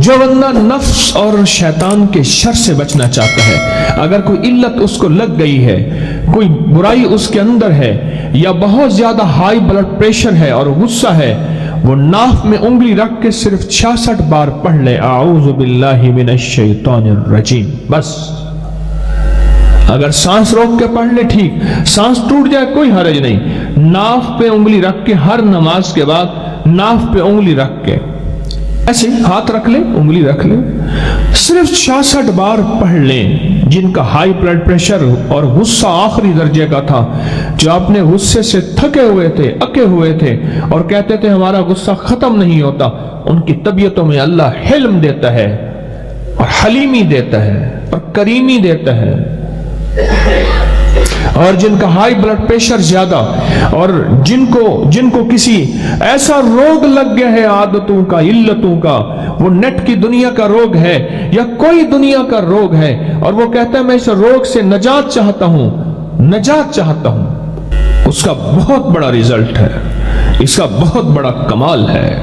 جو بندہ نفس اور شیطان کے شر سے بچنا چاہتا ہے، اگر کوئی علت اس کو لگ گئی ہے، کوئی برائی اس کے اندر ہے، یا بہت زیادہ ہائی بلڈ پریشر ہے اور غصہ ہے، وہ ناف میں انگلی رکھ کے صرف 66 بار پڑھ لے اعوذ باللہ من الشیطان الرجیم، بس۔ اگر سانس روک کے پڑھ لے ٹھیک، سانس ٹوٹ جائے کوئی حرج نہیں، ناف پہ انگلی رکھ کے ہر نماز کے بعد ناف پہ انگلی رکھ کے ایسے ہاتھ رکھ لیں، انگلی رکھ لیں، صرف 66 بار پڑھ لیں۔ جن کا ہائی بلڈ پریشر اور غصہ آخری درجے کا تھا، جو اپنے غصے سے تھکے ہوئے تھے، اکے ہوئے تھے اور کہتے تھے ہمارا غصہ ختم نہیں ہوتا، ان کی طبیعتوں میں اللہ حلم دیتا ہے اور حلیمی دیتا ہے اور کریمی دیتا ہے۔ اور جن کا ہائی بلڈ پریشر زیادہ اور جن کو کسی ایسا روگ لگ گیا ہے، عادتوں کا، علتوں کا، وہ نیٹ کی دنیا کا روگ ہے یا کوئی دنیا کا روگ ہے، اور وہ کہتا ہے میں اس روگ سے نجات چاہتا ہوں، اس کا بہت بڑا رزلٹ ہے، اس کا بہت بڑا کمال ہے،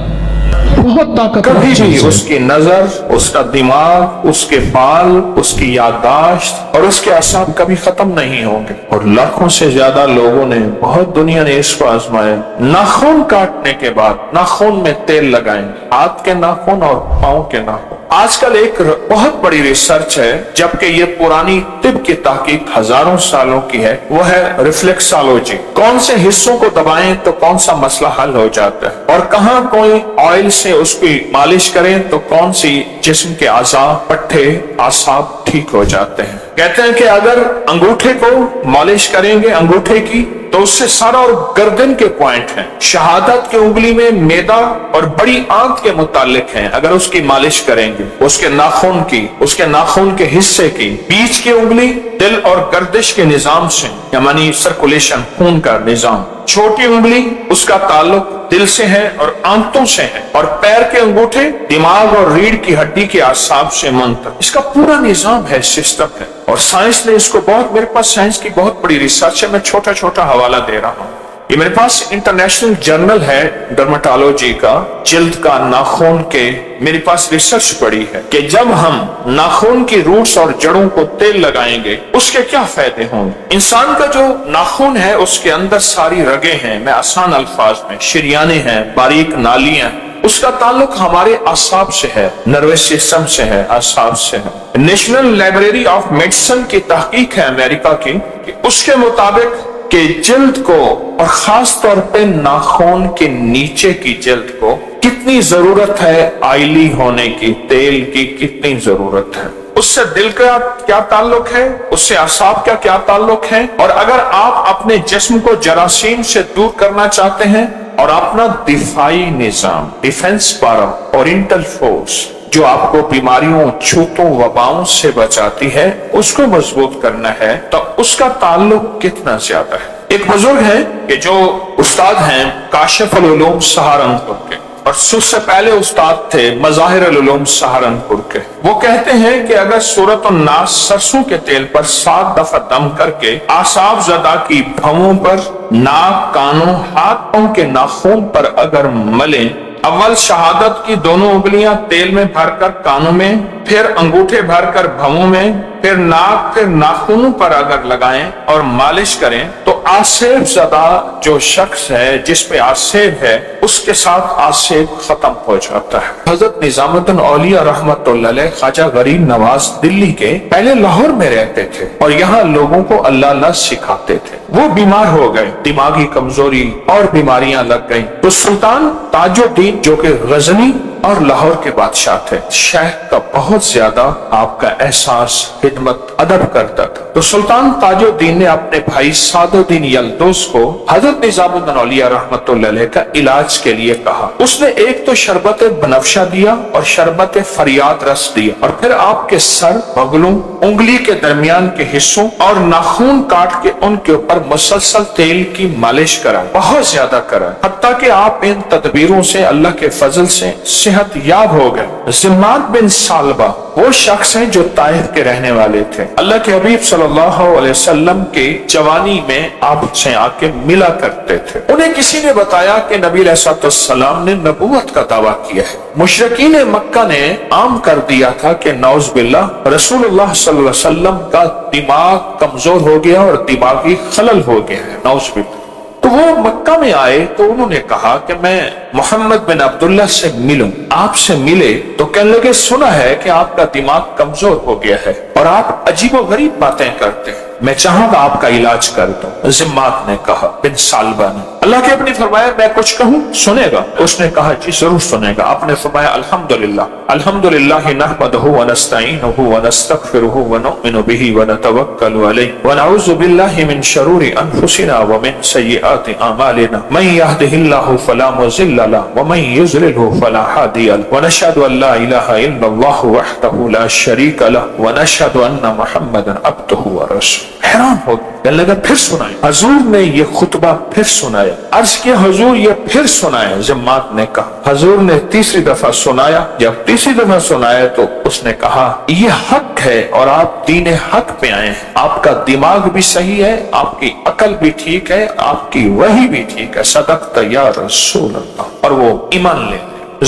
بہت طاقت۔ کبھی بھی اس کی نظر، اس کا دماغ، اس کے بال، اس کی یادداشت اور اس کے اعصاب کبھی ختم نہیں ہوں گے۔ اور لاکھوں سے زیادہ لوگوں نے، بہت دنیا نے اس کو آزمایا۔ ناخن کاٹنے کے بعد ناخن میں تیل لگائیں، ہاتھ کے ناخن اور پاؤں کے ناخن۔ آج کل ایک بہت بڑی ریسرچ ہے، جبکہ یہ پرانی طب کی تحقیق ہزاروں سالوں کی ہے، وہ ہے ریفلیکسالوجی۔ کون سے حصوں کو دبائیں تو کون سا مسئلہ حل ہو جاتا ہے، اور کہاں کوئی آئل سے اس کی مالش کریں تو کون سی جسم کے اعضاء، پٹھے، اعصاب ٹھیک ہو جاتے ہیں۔ کہتے ہیں کہ اگر انگوٹھے کو مالش کریں گے، انگوٹھے کی، تو اس سے سر اور گردن کے پوائنٹ ہیں، شہادت کی انگلی میں معدہ اور بڑی آنت کے متعلق ہیں، اگر اس کی مالش کریں گے، اس کے ناخن کی، اس کے ناخن کے حصے کی، بیچ کی انگلی دل اور گردش کے نظام سے، یعنی سرکولیشن، خون کا نظام، چھوٹی انگلی اس کا تعلق دل سے ہے اور آنتوں سے ہے، اور پیر کے انگوٹھے دماغ اور ریڑھ کی ہڈی کے اعصاب سے منتقل۔ اس کا پورا نظام ہے، سسٹم ہے، اور سائنس نے اس کو میرے پاس سائنس کی بہت بڑی ریسرچ ہے، میں چھوٹا چھوٹا حوالہ دے رہا ہوں۔ یہ میرے پاس انٹرنیشنل جرنل ہے ڈرمٹالوجی کا، جلد کا، ناخن کے، میرے پاس ریسرچ پڑی ہے کہ جب ہم ناخن کی روٹس اور جڑوں کو تیل لگائیں گے اس کے کیا فائدے ہوں گے۔ انسان کا جو ناخن ہے اس کے اندر ساری رگیں ہیں، میں آسان الفاظ میں، شریانیں ہیں، باریک نالیاں، اس کا تعلق ہمارے اعصاب سے ہے، نروس سسٹم سے ہے، اعصاب سے ہے۔ نیشنل لائبریری آف میڈیسن کی تحقیق ہے امریکہ کی، کہ اس کے مطابق کہ جلد کو، اور خاص طور پہ ناخن کے نیچے کی جلد کو کتنی ضرورت ہے آئلی ہونے کی، تیل کی کتنی ضرورت ہے۔ اس سے دل کا کیا تعلق ہے، اس سے اعصاب کا کیا تعلق ہے، اور اگر آپ اپنے جسم کو جراثیم سے دور کرنا چاہتے ہیں اور اپنا دفاعی نظام، ڈیفنس پاور، اورینٹل فورس، جو آپ کو بیماریوں، چھوتوں، وباؤں سے بچاتی ہے، اس کو مضبوط کرنا ہے، تو اس کا تعلق کتنا زیادہ ہے۔ ایک بزرگ ہے کہ جو استاد ہیں کاشف العلوم سہارنپور کے، اور سب سے پہلے استاد تھے مظاہر العلوم سہارنپور کے، وہ کہتے ہیں کہ اگر سورۃ الناس سرسوں کے تیل پر 7 دفعہ دم کر کے اعصاب زدہ کی بھووں پر، ناک، کانوں، ہاتھ پاؤں کے ناخن پر اگر ملیں، اول شہادت کی دونوں انگلیاں تیل میں بھر کر کانوں میں، پھر انگوٹھے بھر کر بھووں میں، پھر ناک، پھر ناخنوں پر اگر لگائیں اور مالش کریں، تو آسیب زدہ جو شخص ہے، جس پہ آسیب ہے، اس کے ساتھ آسیب ختم ہو جاتا ہے۔ حضرت نظام الدین اولیاء رحمت اللہ علیہ، خواجہ غریب نواز دلی کے، پہلے لاہور میں رہتے تھے اور یہاں لوگوں کو اللہ سکھاتے تھے۔ وہ بیمار ہو گئے، دماغی کمزوری اور بیماریاں لگ گئیں، تو سلطان تاج الدین جو کہ غزنی اور لاہور کے بادشاہ تھے، شیخ کا بہت زیادہ آپ کا احساس، خدمت، ادب کرتا تھا، تو سلطان تاج الدین نے اپنے بھائی سعد الدین یلدوز کو حضرت نظام الدین اولیاء رحمت اللہ علیہ کا علاج کے لیے کہا۔ اس نے ایک تو شربت بنفشہ دیا اور شربت فریاد رس دیا، اور پھر آپ کے سر، بغلوں، انگلی کے درمیان کے حصوں اور ناخن کاٹ کے ان کے اوپر مسلسل تیل کی مالش کرا، بہت زیادہ کرا، حتیٰ کہ آپ ان تدبیروں سے اللہ کے فضل سے صحت یاب ہو گئے۔ زماد بن سالبہ وہ شخص ہیں جو طائف کے رہنے والے تھے. اللہ کے حبیب صلی اللہ علیہ وسلم کے جوانی میں آپ سے آ کے ملا کرتے تھے. انہیں کسی نے بتایا کہ نبی علیہ الصلوۃ والسلام نے نبوت کا دعویٰ کیا ہے. مشرکین مکہ نے عام کر دیا تھا کہ نعوذ باللہ رسول اللہ صلی اللہ علیہ وسلم کا دماغ کمزور ہو گیا اور دماغی خلل ہو گیا ہے، نعوذ باللہ. تو وہ مکہ میں آئے تو انہوں نے کہا کہ میں محمد بن عبداللہ سے ملوں. آپ سے ملے تو کہنے لگے سنا ہے کہ آپ کا دماغ کمزور ہو گیا ہے اور آپ عجیب و غریب باتیں کرتے ہیں، میں چاہوں گا آپ کا علاج کر دوں. ضمات نے کہا، بن سالبہ نے. اللہ کے اپنی فرمایا میں کچھ کہوں سنے گا؟ اس نے کہا جی ضرور سنے گا. آپ نے فرمایا الحمدللہ نحمدہ ونستعینہ ونستغفرہ ونؤمن بہ ونتوکل علیہ ونعوذ باللہ من شرور انفسنا ومن سیئات اعمالنا من یہدہ اللہ فلا مضل له ومن یضللہ فلا ہادی له ونشہد ان لا الہ الا اللہ وحدہ لا شریک له ونشہد ان محمدا عبدہ ورسولہ. حیران ہو کہنے لگا پھر سنائیں. حضور نے یہ خطبہ پھر سنایا. عرض کیا حضور یہ پھر سنایا؟ ضمات نے کہا. حضور نے تیسری دفعہ سنایا. جب تیسری دفعہ سنایا تو اس نے کہا یہ حق ہے اور آپ دین حق پہ آئے ہیں. آپ کا دماغ بھی صحیح ہے، آپ کی عقل بھی ٹھیک ہے، آپ کی وحی بھی ٹھیک ہے. صدقت یا رسول اللہ. اور وہ ایمان لے.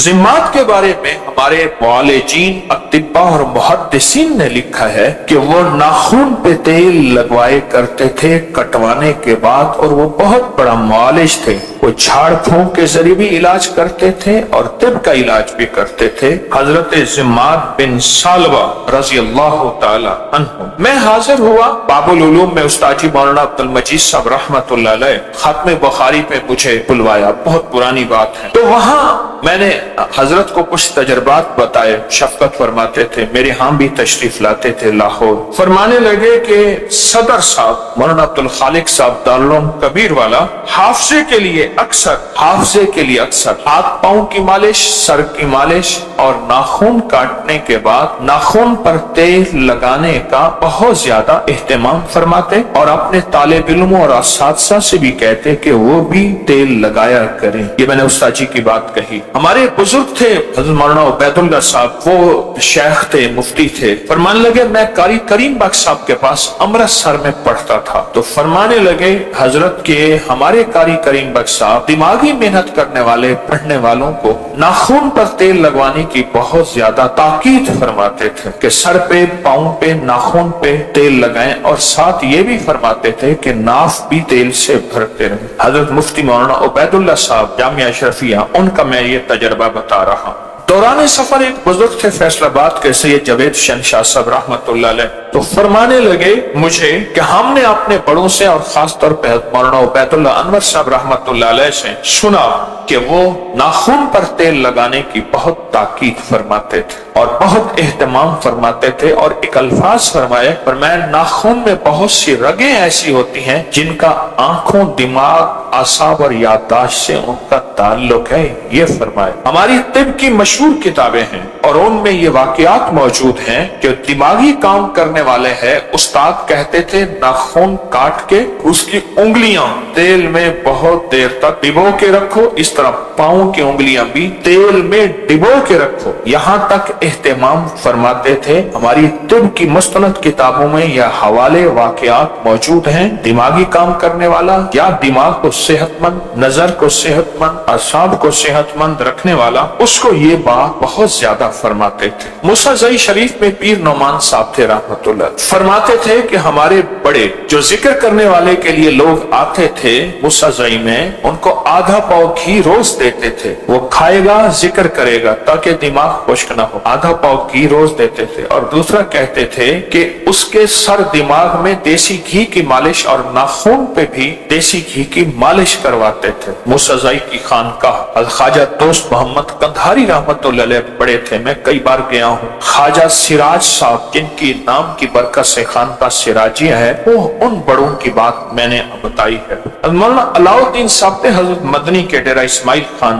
ذمات کے بارے میں ہمارے معالجین، اطباء اور محدثین نے لکھا ہے کہ وہ ناخن پہ تیل لگوائے کرتے تھے کٹوانے کے بعد، اور وہ بہت بڑا معالج تھے. وہ جھاڑ پھونک کے ذریعے بھی علاج کرتے تھے اور طب کا علاج بھی کرتے تھے. حضرت ضمات بن سالبہ رضی اللہ تعالی عنہ. میں حاضر ہوا باب العلوم میں، استاد جی مولانا عبد المجید صاحب رحمۃ اللہ علیہ ختم بخاری پہ مجھے بلوایا. بہت پرانی بات ہے. تو وہاں میں نے حضرت کو کچھ تجربات بتائے. شفقت فرماتے تھے، میرے ہاں بھی تشریف لاتے تھے لاہور. فرمانے لگے کہ صدر صاحب مولانا عبد الخالق صاحب دارالعلوم کبیر والا حافظے کے لیے اکثر ہاتھ پاؤں کی مالش، سر کی مالش اور ناخن کاٹنے کے بعد ناخن پر تیل لگانے کا بہت زیادہ اہتمام فرماتے اور اپنے طالب علموں اور اساتذہ سے بھی کہتے کہ وہ بھی تیل لگایا کریں. یہ میں نے استاد جی کی بات کہی. ہمارے بزرگ تھے حضرت مولانا عبید اللہ صاحب، وہ شیخ تھے، مفتی تھے. فرمانے لگے میں قاری کریم بخش صاحب کے پاس امرتسر میں پڑھتا تھا تو فرمانے لگے حضرت کے ہمارے قاری کریم بخش صاحب دماغی محنت کرنے والے پڑھنے والوں کو ناخن پر تیل لگوانے کی بہت زیادہ تاکید فرماتے تھے کہ سر پہ، پاؤں پہ، ناخن پہ تیل لگائیں، اور ساتھ یہ بھی فرماتے تھے کہ ناف بھی تیل سے بھرتے رہیں. حضرت مفتی مولانا عبید اللہ صاحب جامعہ اشرفیہ، ان کا میں یہ تجربہ بتا رہا ہوں. دوران سفر ایک بزرگ تھے فیصل آباد کے سید جاوید شہنشاہ صاحب رحمۃ اللہ علیہ، تو فرمانے لگے مجھے کہ ہم نے اپنے بڑوں سے اور خاص طور پہ مولانا عبید اللہ انور صاحب رحمۃ اللہ علیہ سے سنا کہ وہ ناخن پر تیل لگانے کی بہت تاکید فرماتے تھے اور بہت اہتمام فرماتے تھے. اور ایک الفاظ فرمائے ناخن میں بہت سی رگیں ایسی ہوتی ہیں جن کا آنکھوں، دماغ، اعصاب اور یادداشت سے ان کا تعلق ہے. یہ فرمائے. ہماری طب کی مشہور کتابیں ہیں اور ان میں یہ واقعات موجود ہیں کہ دماغی کام کرنے والے ہیں. استاد کہتے تھے ناخن کاٹ کے اس کی انگلیاں تیل میں بہت دیر تک ڈبو کے رکھو، اس طرح پاؤں کی انگلیاں بھی تیل میں ڈبو کے رکھو. یہاں تک اہتمام فرماتے تھے. ہماری طب کی مستند کتابوں میں یہ حوالے واقعات موجود ہیں. دماغی کام کرنے والا یا دماغ کو صحت مند، نظر کو صحت مند، اعصاب کو صحت مند رکھنے والا، اس کو یہ بات بہت زیادہ فرماتے تھے. موسیٰ شریف میں پیر نعمان صاحب تھے رحمت اللہ، فرماتے تھے کہ ہمارے بڑے جو ذکر کرنے والے کے لیے لوگ آتے تھے موسیٰ میں، ان کو آدھا پاؤ گھی روز دیتے تھے. وہ کھائے گا، ذکر کرے گا تاکہ دماغ خشک نہ ہو. آدھا پاؤ گھی روز دیتے تھے. اور دوسرا کہتے تھے کہ اس کے سر دماغ میں دیسی گھی کی مالش اور ناخن پہ بھی دیسی گھی کی مالش کرواتے تھے. موسیٰ کی خانقاہ خواجہ دوست محمد قندھاری رحمت اللہ علیہ بڑے تھے. میں کئی بار گیا ہوں. خواجہ سراج صاحب جن کی نام کی برکت سے خانقاہ سراجیہ ہے، وہ ان بڑوں کی بات میں نے بتائی ہے. مولانا علاؤ الدین صاحب تھے حضرت مدنی کے ڈیرہ اسماعیل خان